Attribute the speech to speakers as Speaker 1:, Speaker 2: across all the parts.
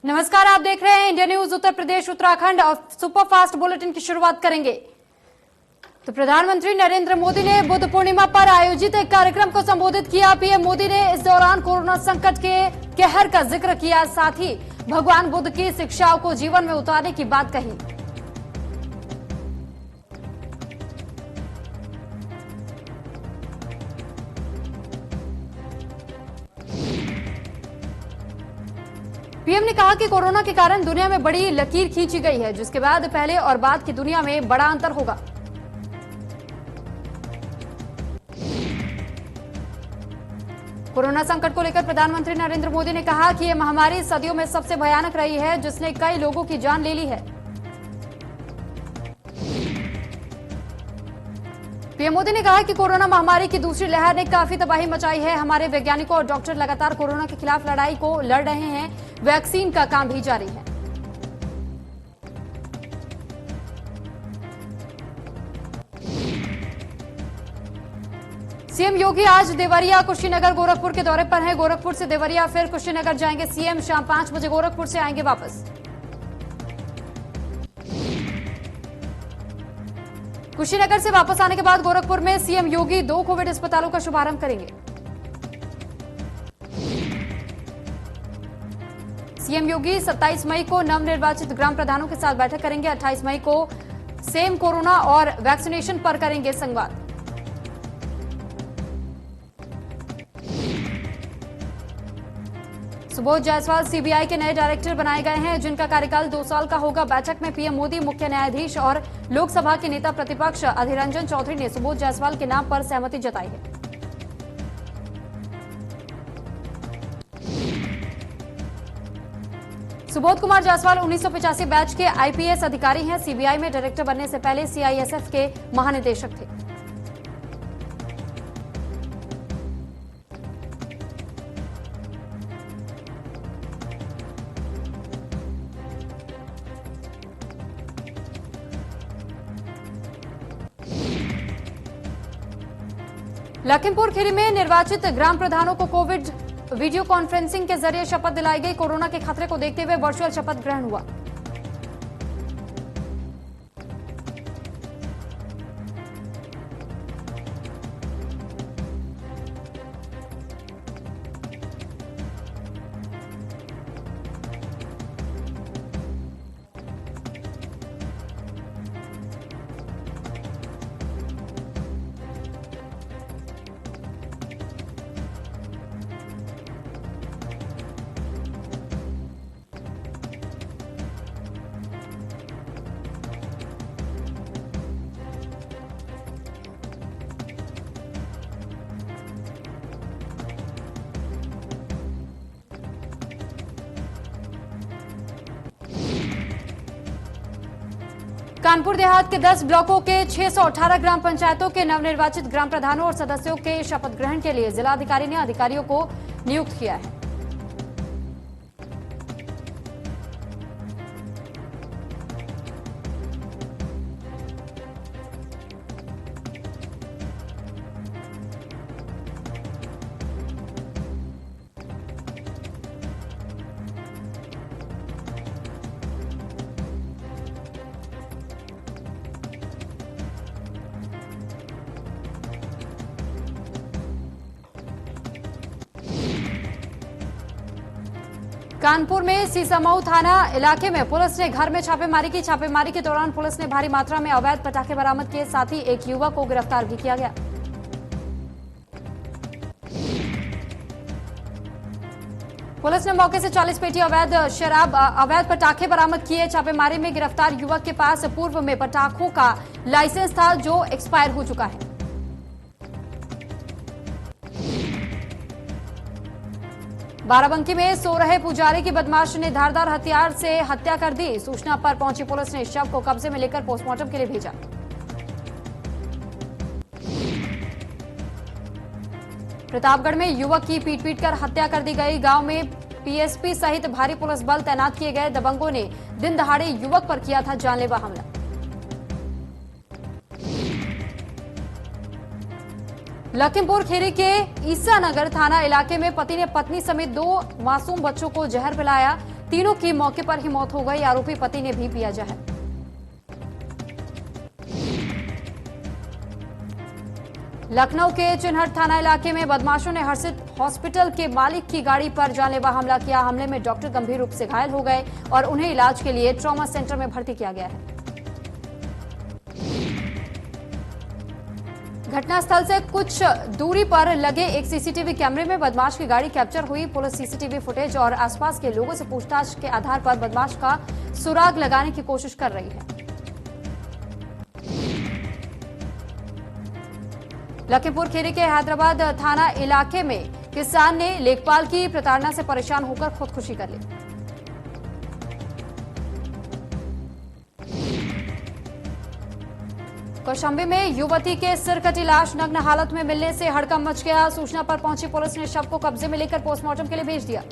Speaker 1: नमस्कार, आप देख रहे हैं इंडिया न्यूज उत्तर प्रदेश उत्तराखंड और सुपरफास्ट बुलेटिन की शुरुआत करेंगे। तो प्रधानमंत्री नरेंद्र मोदी ने बुद्ध पूर्णिमा पर आयोजित एक कार्यक्रम को संबोधित किया। पीएम मोदी ने इस दौरान कोरोना संकट के कहर का जिक्र किया, साथ ही भगवान बुद्ध की शिक्षाओं को जीवन में उतारने की बात कही। पीएम ने कहा कि कोरोना के कारण दुनिया में बड़ी लकीर खींची गई है, जिसके बाद पहले और बाद की दुनिया में बड़ा अंतर होगा। कोरोना संकट को लेकर प्रधानमंत्री नरेंद्र मोदी ने कहा कि यह महामारी सदियों में सबसे भयानक रही है, जिसने कई लोगों की जान ले ली है। पीएम मोदी ने कहा कि कोरोना महामारी की दूसरी लहर ने काफी तबाही मचाई है। हमारे वैज्ञानिकों और डॉक्टर लगातार कोरोना के खिलाफ लड़ाई को लड़ रहे हैं। वैक्सीन का काम भी जारी है। सीएम योगी आज देवरिया, कुशीनगर, गोरखपुर के दौरे पर हैं। गोरखपुर से देवरिया फिर कुशीनगर जाएंगे सीएम। शाम 5 बजे गोरखपुर से आएंगे वापस। कुशीनगर से वापस आने के बाद गोरखपुर में सीएम योगी 2 कोविड अस्पतालों का शुभारंभ करेंगे। सीएम योगी 27 मई को नवनिर्वाचित ग्राम प्रधानों के साथ बैठक करेंगे। 28 मई को सेम कोरोना और वैक्सीनेशन पर करेंगे संवाद। सुबोध जायसवाल सीबीआई के नए डायरेक्टर बनाए गए हैं, जिनका कार्यकाल 2 साल का होगा। बैठक में पीएम मोदी, मुख्य न्यायाधीश और लोकसभा के नेता प्रतिपक्ष अधीर रंजन चौधरी ने सुबोध जायसवाल के नाम पर सहमति जताई है। सुबोध कुमार जायसवाल 1985 बैच के आईपीएस अधिकारी हैं। सीबीआई में डायरेक्टर बनने से पहले सीआईएसएफ के महानिदेशक थे। लखीमपुर खीरी में निर्वाचित ग्राम प्रधानों को कोविड वीडियो कॉन्फ्रेंसिंग के जरिए शपथ दिलाई गई। कोरोना के खतरे को देखते हुए वर्चुअल शपथ ग्रहण हुआ। कानपुर देहात के 10 ब्लॉकों के 618 ग्राम पंचायतों के नवनिर्वाचित ग्राम प्रधानों और सदस्यों के शपथ ग्रहण के लिए जिलाधिकारी ने अधिकारियों को नियुक्त किया है। कानपुर में सीसामऊ थाना इलाके में पुलिस ने घर में छापेमारी की। छापेमारी के दौरान पुलिस ने भारी मात्रा में अवैध पटाखे बरामद किए, साथ ही एक युवक को गिरफ्तार भी किया गया। पुलिस ने मौके से 40 पेटी अवैध पटाखे बरामद किए। छापेमारी में गिरफ्तार युवक के पास पूर्व में पटाखों का लाइसेंस था, जो एक्सपायर हो चुका है। बाराबंकी में सो रहे पुजारी की बदमाश ने धारदार हथियार से हत्या कर दी। सूचना पर पहुंची पुलिस ने शव को कब्जे में लेकर पोस्टमार्टम के लिए भेजा। प्रतापगढ़ में युवक की पीट कर हत्या कर दी गई। गांव में पीएसपी सहित भारी पुलिस बल तैनात किए गए। दबंगों ने दिन दहाड़े युवक पर किया था जानलेवा हमला। लखीमपुर खीरी के ईसानगर थाना इलाके में पति ने पत्नी समेत 2 मासूम बच्चों को जहर पिलाया। तीनों की मौके पर ही मौत हो गई। आरोपी पति ने भी पिया जहर। लखनऊ के चिन्हट थाना इलाके में बदमाशों ने हर्षित हॉस्पिटल के मालिक की गाड़ी पर जानलेवा हमला किया। हमले में डॉक्टर गंभीर रूप से घायल हो गए और उन्हें इलाज के लिए ट्रॉमा सेंटर में भर्ती किया गया है। घटनास्थल से कुछ दूरी पर लगे एक सीसीटीवी कैमरे में बदमाश की गाड़ी कैप्चर हुई। पुलिस सीसीटीवी फुटेज और आसपास के लोगों से पूछताछ के आधार पर बदमाश का सुराग लगाने की कोशिश कर रही है। लखीमपुर खीरी के हैदराबाद थाना इलाके में किसान ने लेखपाल की प्रताड़ना से परेशान होकर खुदकुशी कर ली। कौशाम्बी में युवती के सिर कटी लाश नग्न हालत में मिलने से हड़कंप मच गया। सूचना पर पहुंची पुलिस ने शव को कब्जे में लेकर पोस्टमार्टम के लिए भेज दिया।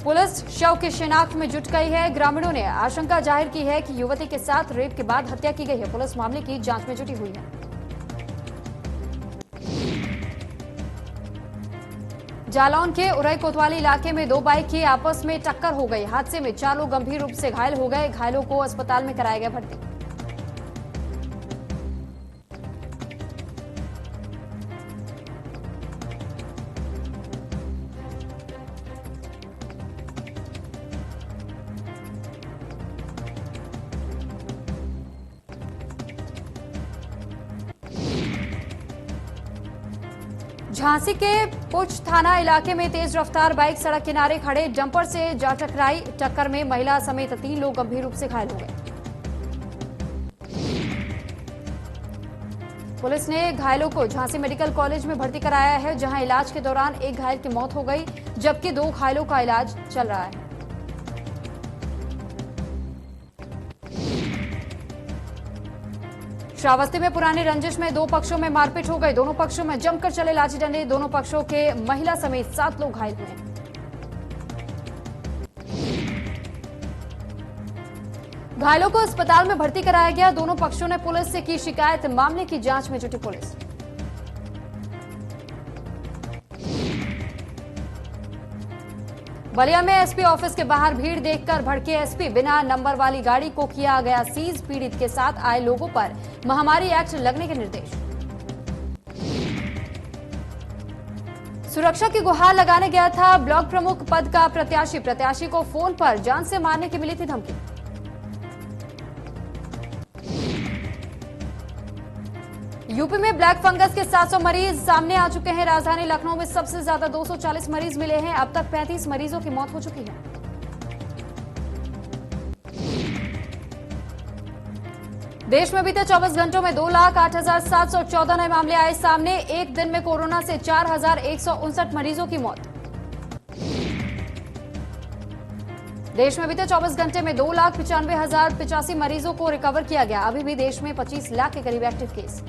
Speaker 1: पुलिस शव की शिनाख्त में जुट गई है। ग्रामीणों ने आशंका जाहिर की है कि युवती के साथ रेप के बाद हत्या की गई है। पुलिस मामले की जांच में जुटी हुई है। जालौन के उरई कोतवाली इलाके में दो बाइक की आपस में टक्कर हो गई। हादसे में 4 लोग गंभीर रूप से घायल हो गए। घायलों को अस्पताल में कराया गया भर्ती। झांसी के पुछ थाना इलाके में तेज रफ्तार बाइक सड़क किनारे खड़े डंपर से जा टकराई। टक्कर में महिला समेत 3 लोग गंभीर रूप से घायल हो गए। पुलिस ने घायलों को झांसी मेडिकल कॉलेज में भर्ती कराया है, जहां इलाज के दौरान एक घायल की मौत हो गई, जबकि 2 घायलों का इलाज चल रहा है। श्रावस्ती में पुरानी रंजिश में 2 पक्षों में मारपीट हो गई। दोनों पक्षों में जमकर चले लाठी डंडे। दोनों पक्षों के महिला समेत 7 लोग घायल हुए। घायलों को अस्पताल में भर्ती कराया गया। दोनों पक्षों ने पुलिस से की शिकायत। मामले की जांच में जुटी पुलिस। बलिया में एसपी ऑफिस के बाहर भीड़ देखकर भड़के एसपी। बिना नंबर वाली गाड़ी को किया गया सीज। पीड़ित के साथ आए लोगों पर महामारी एक्ट लगने के निर्देश। सुरक्षा की गुहार लगाने गया था ब्लॉक प्रमुख पद का प्रत्याशी को फोन पर जान से मारने की मिली थी धमकी। यूपी में ब्लैक फंगस के 700 मरीज सामने आ चुके हैं। राजधानी लखनऊ में सबसे ज्यादा 240 मरीज मिले हैं। अब तक 35 मरीजों की मौत हो चुकी है। देश में बीते 24 घंटों में 2,08,714 नए मामले आए सामने। एक दिन में कोरोना से 4,159 मरीजों की मौत। देश में बीते 24 घंटे में 2,95,085 मरीजों को रिकवर किया गया। अभी भी देश में 25 लाख के करीब एक्टिव केस।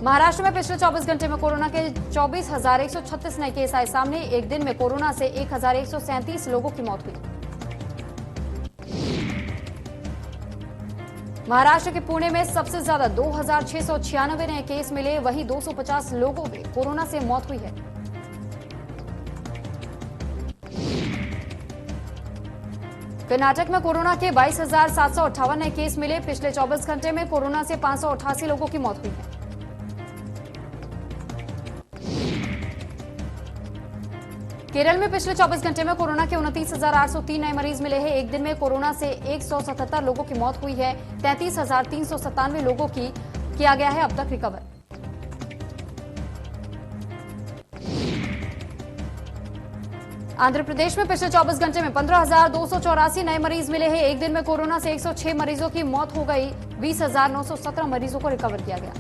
Speaker 1: महाराष्ट्र में पिछले 24 घंटे में कोरोना के 24,136 नए केस आए सामने। एक दिन में कोरोना से 1,137 लोगों की मौत हुई। महाराष्ट्र के पुणे में सबसे ज्यादा 2,696 नए केस मिले। वहीं 250 लोगों में कोरोना से मौत हुई है। कर्नाटक में कोरोना के 22,758 नए केस मिले। पिछले 24 घंटे में कोरोना से 588 लोगों की मौत हुई है। केरल में पिछले 24 घंटे में कोरोना के 29,803 नए मरीज मिले हैं। एक दिन में कोरोना से 177 लोगों की मौत हुई है। 33,397 लोगों की किया गया है अब तक रिकवर। आंध्र प्रदेश में पिछले 24 घंटे में 15,284 नए मरीज मिले हैं। एक दिन में कोरोना से 106 मरीजों की मौत हो गई। 20,917 मरीजों को रिकवर किया गया।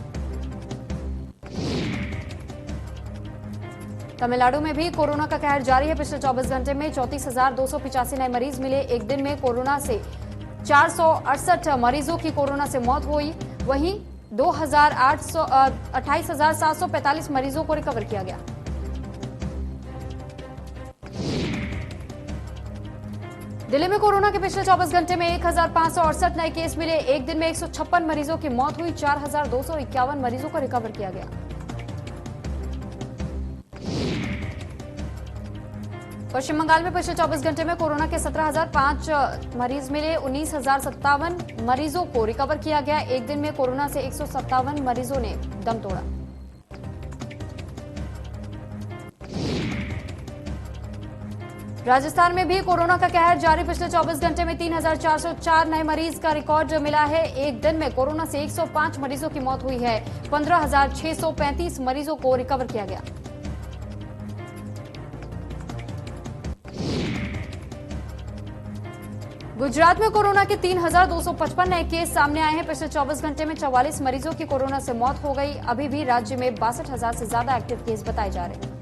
Speaker 1: तमिलनाडु में भी कोरोना का कहर जारी है। पिछले 24 घंटे में 34,285 नए मरीज मिले। एक दिन में कोरोना से 468 मरीजों की कोरोना से मौत हुई। वहीं 28,745 मरीजों को रिकवर किया गया। दिल्ली में कोरोना के पिछले 24 घंटे में 1568 नए केस मिले। एक दिन में 156 मरीजों की मौत हुई। 4251 मरीजों को रिकवर किया गया। पश्चिम बंगाल में पिछले 24 घंटे में कोरोना के 17,005 मरीज मिले। 19,057 मरीजों को रिकवर किया गया। एक दिन में कोरोना से 157 मरीजों ने दम तोड़ा। राजस्थान में भी कोरोना का कहर जारी। पिछले 24 घंटे में 3,404 नए मरीज का रिकॉर्ड मिला है। एक दिन में कोरोना से 105 मरीजों की मौत हुई है। 15,635 मरीजों को रिकवर किया गया। गुजरात में कोरोना के 3,255 नए केस सामने आए हैं। पिछले 24 घंटे में 44 मरीजों की कोरोना से मौत हो गई। अभी भी राज्य में 62,000 से ज्यादा एक्टिव केस बताए जा रहे हैं।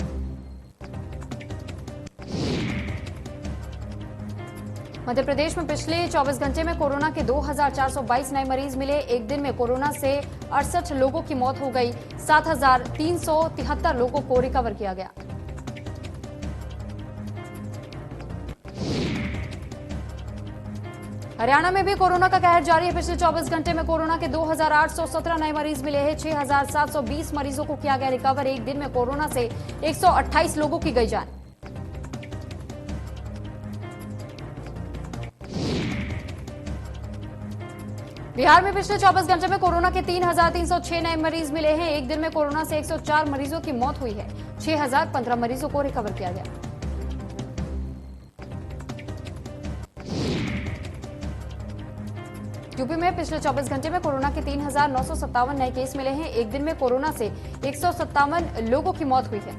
Speaker 1: मध्य प्रदेश में पिछले 24 घंटे में कोरोना के 2,422 नए मरीज मिले। एक दिन में कोरोना से 68 लोगों की मौत हो गई। 7,373 लोगों को रिकवर किया गया। हरियाणा में भी कोरोना का कहर जारी है। पिछले 24 घंटे में कोरोना के 2,817 नए मरीज मिले हैं। 6,720 मरीजों को किया गया रिकवर। एक दिन में कोरोना से 128 लोगों की गई जान। बिहार में पिछले 24 घंटे में कोरोना के 3,306 नए मरीज मिले हैं। एक दिन में कोरोना से 104 मरीजों की मौत हुई है। 6,015 मरीजों को रिकवर किया गया। यूपी में पिछले 24 घंटे में कोरोना के 3,957 नए केस मिले हैं। एक दिन में कोरोना से 157 लोगों की मौत हुई है।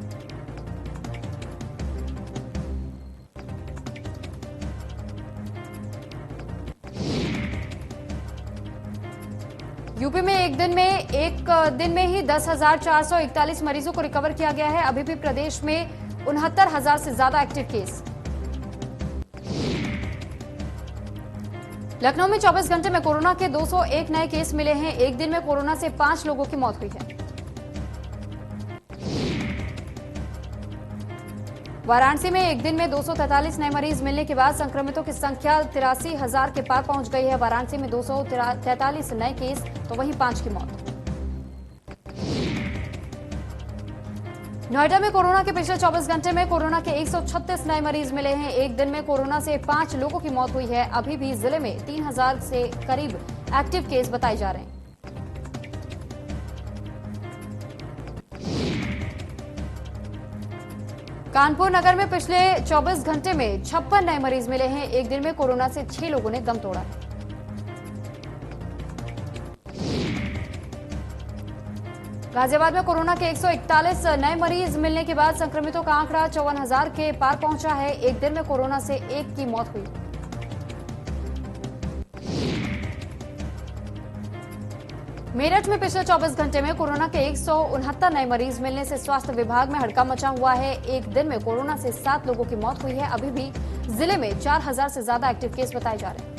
Speaker 1: यूपी में एक दिन में ही 10,441 मरीजों को रिकवर किया गया है। अभी भी प्रदेश में 69,000 से ज्यादा एक्टिव केस। लखनऊ में 24 घंटे में कोरोना के 201 नए केस मिले हैं। एक दिन में कोरोना से 5 लोगों की मौत हुई है। वाराणसी में एक दिन में 243 नए मरीज मिलने के बाद संक्रमितों की संख्या 83,000 के पार पहुंच गई है। वाराणसी में 243 नए केस तो वहीं 5 की मौत। नोएडा में कोरोना के पिछले 24 घंटे में कोरोना के 136 नए मरीज मिले हैं। एक दिन में कोरोना से 5 लोगों की मौत हुई है। अभी भी जिले में 3,000 से करीब एक्टिव केस बताए जा रहे हैं। कानपुर नगर में पिछले 24 घंटे में 56 नए मरीज मिले हैं। एक दिन में कोरोना से 6 लोगों ने दम तोड़ा है। गाजियाबाद में कोरोना के 141 नए मरीज मिलने के बाद संक्रमितों का आंकड़ा 54,000 के पार पहुंचा है। एक दिन में कोरोना से 1 की मौत हुई। मेरठ में पिछले 24 घंटे में कोरोना के 169 नए मरीज मिलने से स्वास्थ्य विभाग में हड़कंप मचा हुआ है। एक दिन में कोरोना से 7 लोगों की मौत हुई है। अभी भी जिले में 4,000 से ज्यादा एक्टिव केस बताए जा रहे हैं।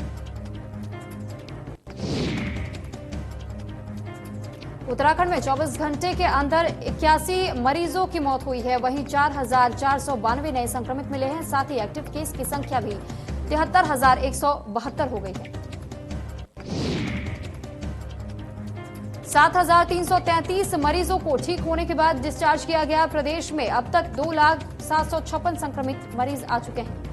Speaker 1: उत्तराखंड में 24 घंटे के अंदर 81 मरीजों की मौत हुई है। वहीं 4,492 नए संक्रमित मिले हैं। साथ ही एक्टिव केस की संख्या भी 73,172 हो गई है। 7,333 मरीजों को ठीक होने के बाद डिस्चार्ज किया गया। प्रदेश में अब तक 2,0756 संक्रमित मरीज आ चुके हैं।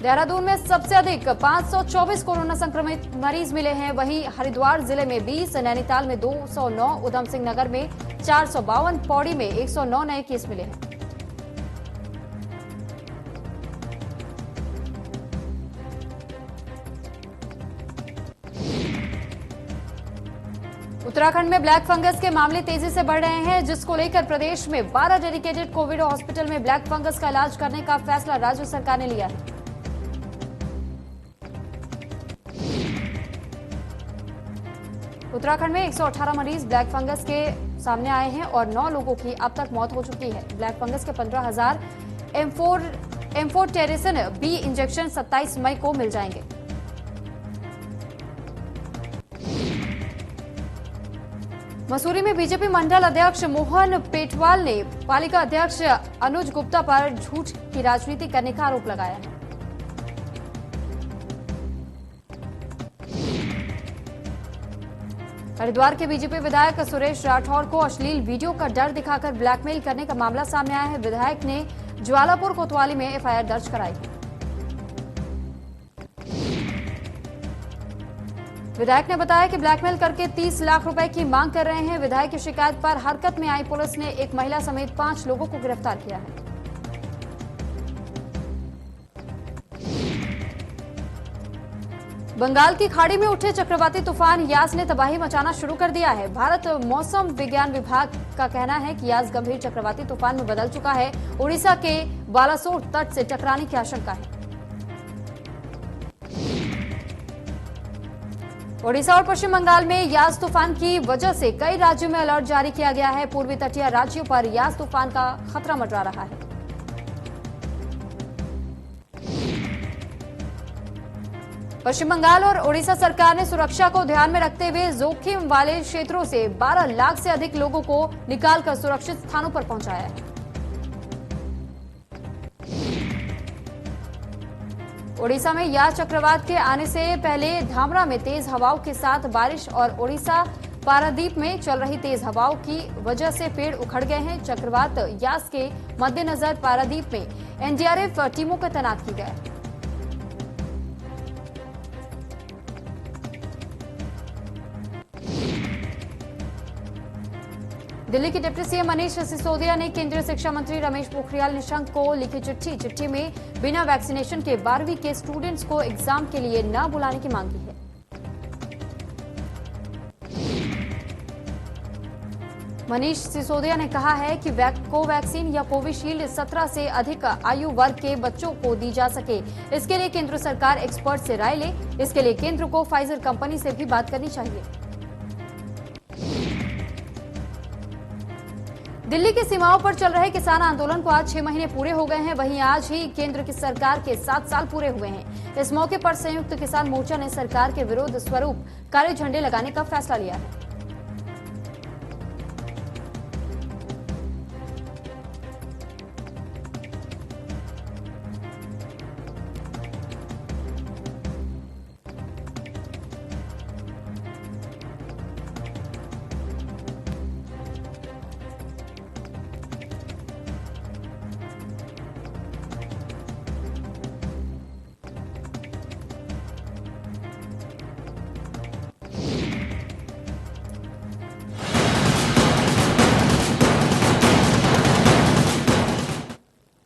Speaker 1: देहरादून में सबसे अधिक 524 कोरोना संक्रमित मरीज मिले हैं। वहीं हरिद्वार जिले में 20, नैनीताल में 209, उधम सिंह नगर में 452, पौड़ी में 109 नए केस मिले हैं। उत्तराखंड में ब्लैक फंगस के मामले तेजी से बढ़ रहे हैं, जिसको लेकर प्रदेश में 12 डेडिकेटेड कोविड हॉस्पिटल में ब्लैक फंगस का इलाज करने का फैसला राज्य सरकार ने लिया है। उत्तराखंड में 118 मरीज ब्लैक फंगस के सामने आए हैं और 9 लोगों की अब तक मौत हो चुकी है। ब्लैक फंगस के 15,000 एम्फोटेरिसिन बी इंजेक्शन 27 मई को मिल जाएंगे। मसूरी में बीजेपी मंडल अध्यक्ष मोहन पेटवाल ने पालिका अध्यक्ष अनुज गुप्ता पर झूठ की राजनीति करने का आरोप लगाया है। हरिद्वार के बीजेपी विधायक सुरेश राठौर को अश्लील वीडियो का डर दिखाकर ब्लैकमेल करने का मामला सामने आया है। विधायक ने ज्वालापुर कोतवाली में एफआईआर दर्ज कराई है। विधायक ने बताया कि ब्लैकमेल करके 30 लाख रुपए की मांग कर रहे हैं। विधायक की शिकायत पर हरकत में आई पुलिस ने एक महिला समेत 5 लोगों को गिरफ्तार किया है। बंगाल की खाड़ी में उठे चक्रवाती तूफान यास ने तबाही मचाना शुरू कर दिया है। भारत मौसम विज्ञान विभाग का कहना है कि यास गंभीर चक्रवाती तूफान में बदल चुका है। उड़ीसा के बालासोर तट से टकराने की आशंका है। ओडिशा और पश्चिम बंगाल में यास तूफान की वजह से कई राज्यों में अलर्ट जारी किया गया है। पूर्वी तटीय राज्यों पर यास तूफान का खतरा मंडरा रहा है। पश्चिम बंगाल और ओडिशा सरकार ने सुरक्षा को ध्यान में रखते हुए जोखिम वाले क्षेत्रों से 12 लाख से अधिक लोगों को निकालकर सुरक्षित स्थानों पर पहुंचाया है। ओडिशा में यास चक्रवात के आने से पहले धामरा में तेज हवाओं के साथ बारिश और ओडिशा पारादीप में चल रही तेज हवाओं की वजह से पेड़ उखड़ गए हैं। चक्रवात यास के मद्देनजर पारादीप में एनडीआरएफ टीमों को तैनात की गई। दिल्ली के डिप्टी सीएम मनीष सिसोदिया ने केंद्रीय शिक्षा मंत्री रमेश पोखरियाल निशंक को लिखी चिट्ठी में बिना वैक्सीनेशन के 12वीं के स्टूडेंट्स को एग्जाम के लिए न बुलाने की मांग की है। मनीष सिसोदिया ने कहा है कि कोवैक्सीन या कोविशील्ड 17 से अधिक आयु वर्ग के बच्चों को दी जा सके। इसके लिए केंद्र सरकार एक्सपर्ट से राय ले। इसके लिए केंद्र को फाइजर कंपनी से भी बात करनी चाहिए। दिल्ली की सीमाओं पर चल रहे किसान आंदोलन को आज 6 महीने पूरे हो गए हैं। वहीं आज ही केंद्र की सरकार के 7 साल पूरे हुए हैं। इस मौके पर संयुक्त किसान मोर्चा ने सरकार के विरोध स्वरूप काले झंडे लगाने का फैसला लिया है।